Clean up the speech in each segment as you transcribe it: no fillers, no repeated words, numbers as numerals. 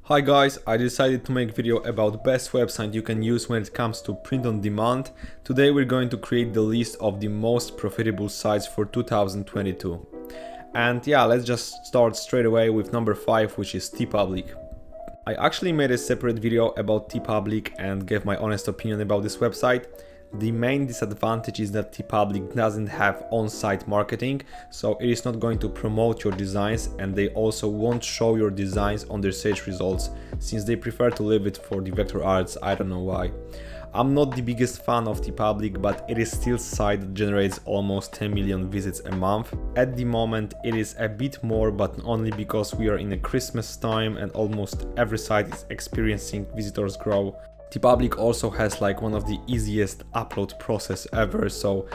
Hi guys, I decided to make a video about best website you can use when it comes to print on demand. Today we're going to create the list of the most profitable sites for 2022. And yeah, let's just start straight away with number 5, which is TeePublic. I actually made a separate video about TeePublic and gave my honest opinion about this website. The main disadvantage is that TeePublic doesn't have on-site marketing, so it is not going to promote your designs, and they also won't show your designs on their search results since they prefer to leave it for the vector arts. I don't know why. I'm not the biggest fan of TeePublic, but it is still a site that generates almost 10 million visits a month. At the moment it is a bit more, but only because we are in a Christmas time and almost every site is experiencing visitors grow. TeePublic also has like one of the easiest upload process ever, so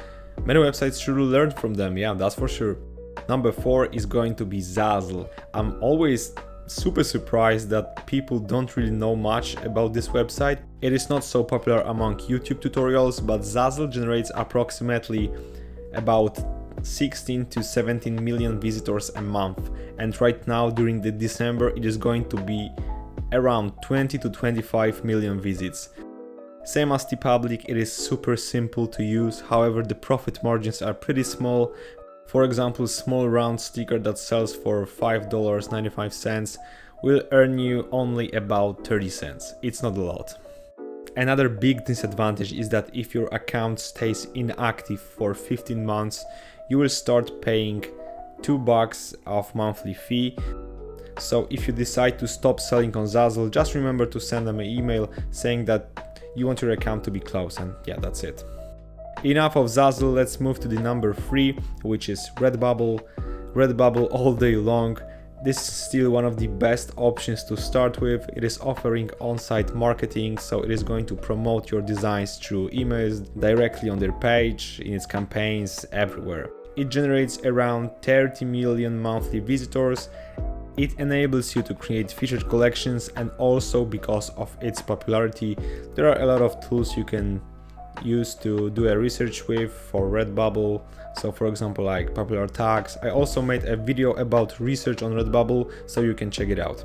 many websites should learn from them, yeah, that's for sure. Number 4 is going to be Zazzle. I'm always super surprised that people don't really know much about this website. It is not so popular among YouTube tutorials, but Zazzle generates approximately about 16 to 17 million visitors a month, and right now during the December it is going to be around 20 to 25 million visits. Same as TeePublic, it is super simple to use, however the profit margins are pretty small. For example, small round sticker that sells for $5.95 will earn you only about 30 cents. It's not a lot. Another big disadvantage is that if your account stays inactive for 15 months, you will start paying $2 of monthly fee. So if you decide to stop selling on Zazzle, just remember to send them an email saying that you want your account to be closed, and yeah, that's it. Enough of Zazzle, let's move to the number 3, which is Redbubble. Redbubble all day long. This is still one of the best options to start with. It is offering on-site marketing, so it is going to promote your designs through emails, directly on their page, in its campaigns, everywhere. It generates around 30 million monthly visitors. It enables you to create featured collections, and also because of its popularity, there are a lot of tools you can use to do a research with for Redbubble. So for example, like popular tags. I also made a video about research on Redbubble, so you can check it out.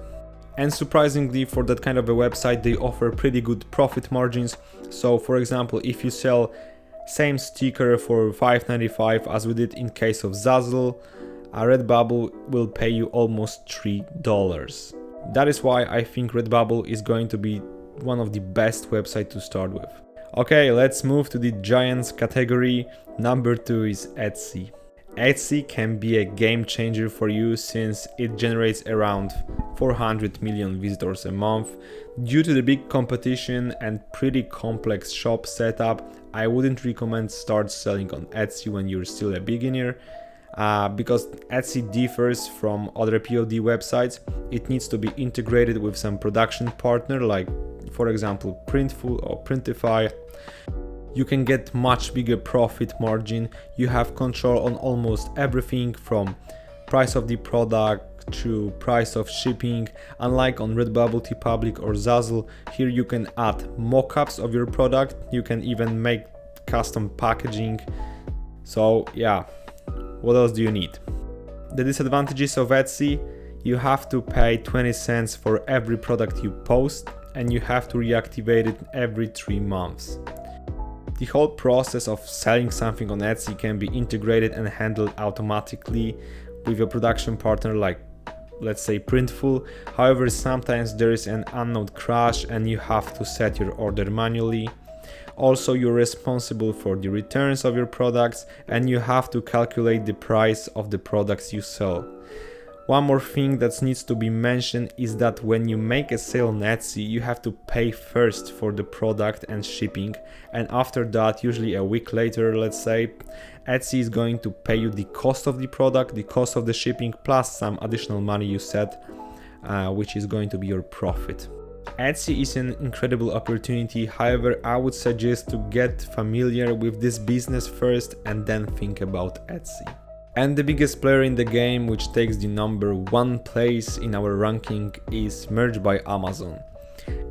And surprisingly, for that kind of a website, they offer pretty good profit margins. So for example, if you sell same sticker for $5.95 as we did in case of Zazzle, Redbubble will pay you almost $3. That is why I think Redbubble is going to be one of the best websites to start with. Okay, let's move to the giants category. Number 2 is Etsy. Etsy can be a game changer for you since it generates around 400 million visitors a month. Due to the big competition and pretty complex shop setup, I wouldn't recommend start selling on Etsy when you're still a beginner. Because Etsy differs from other POD websites. It needs to be integrated with some production partner, like for example Printful or Printify. You can get much bigger profit margin. You have control on almost everything from price of the product to price of shipping. Unlike on Redbubble, TeePublic or Zazzle, here you can add mock-ups of your product. You can even make custom packaging. So yeah, what else do you need? The disadvantages of Etsy: you have to pay 20 cents for every product you post, and you have to reactivate it every 3 months. The whole process of selling something on Etsy can be integrated and handled automatically with a production partner like, let's say, Printful. However, sometimes there is an unknown crash and you have to set your order manually. Also, you're responsible for the returns of your products, and you have to calculate the price of the products you sell. One more thing that needs to be mentioned is that when you make a sale on Etsy, you have to pay first for the product and shipping, and after that, usually a week later, let's say, Etsy is going to pay you the cost of the product, the cost of the shipping, plus some additional money you set, which is going to be your profit. Etsy is an incredible opportunity, however, I would suggest to get familiar with this business first and then think about Etsy. And the biggest player in the game, which takes the number 1 place in our ranking, is Merch by Amazon.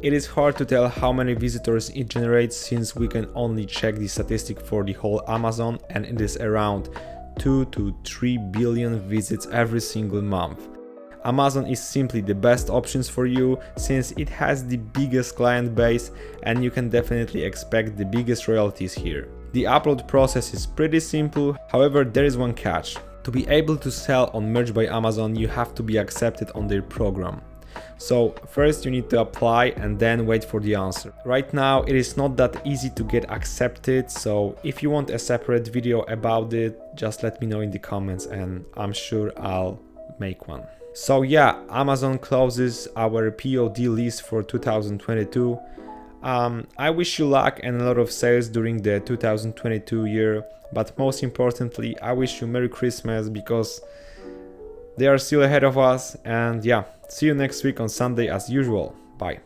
It is hard to tell how many visitors it generates since we can only check the statistic for the whole Amazon, and it is around 2 to 3 billion visits every single month. Amazon is simply the best options for you since it has the biggest client base and you can definitely expect the biggest royalties here. The upload process is pretty simple, however there is one catch. To be able to sell on Merch by Amazon, you have to be accepted on their program. So first you need to apply and then wait for the answer. Right now it is not that easy to get accepted, so if you want a separate video about it, just let me know in the comments and I'm sure I'll make one. So yeah, Amazon closes our POD list for 2022. I wish you luck and a lot of sales during the 2022 year, but most importantly I wish you Merry Christmas because they are still ahead of us, and yeah, see you next week on Sunday as usual. Bye.